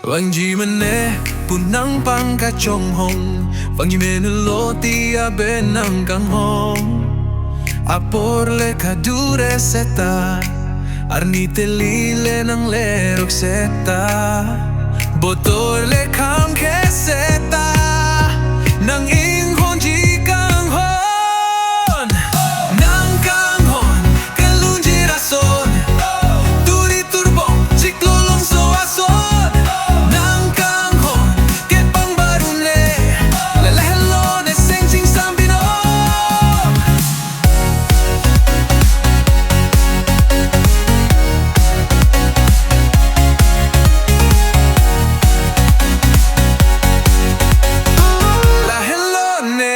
Wang ji mene punang pang ka chong hong Wang ji mene lo ti abe nang Kanghon Apor le ka dure seta Arnite lile nang lerok seta Botor le kam ke seta Nang inghon ji Kanghon Nang Kanghon kalun ji rason Turi turbong ciklo long so ason Nang Kanghon ke pang barune Lalahelo ne seng sing sambino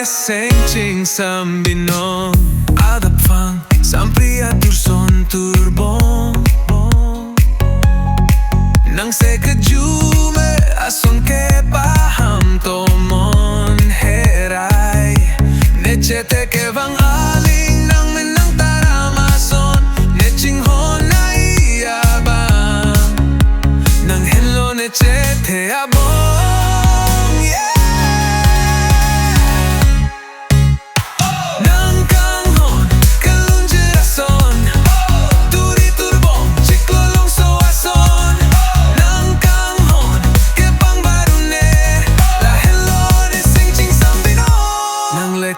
Seng ching sambino Adap fang Sampri atur son turbong Nang se kejume Ason ke paham tomon herai Nechete ke vang aling Nang menang taramason Neching hon na iyabang Nang hello nechete abong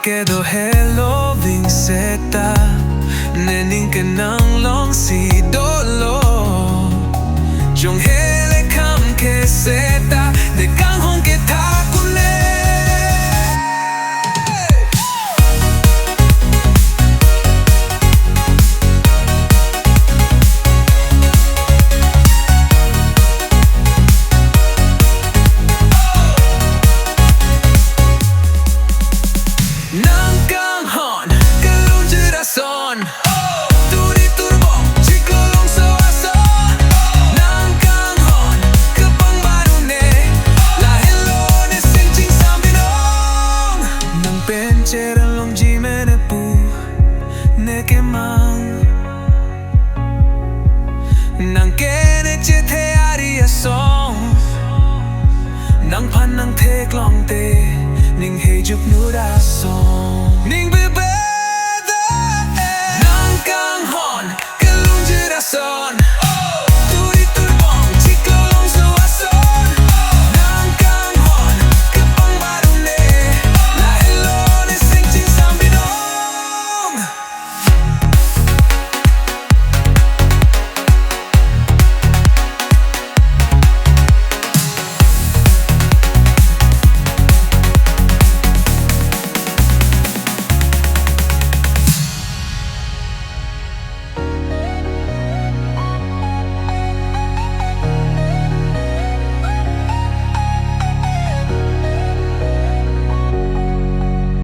Quedo hello ving seta Nening ke nang long si dolo Jong hele kam ke seta De Kanghon ke takune Nang Kanghon kalun ji rason Turi turbong ciklo long so ason Nang Kanghon ke pang barune Lahelo ne sing ching sambinong Nang penceran long ji mene pu Ne ke mang Nang kene chete ari asong Nang pan nang tek long te Ning hey juk nu da song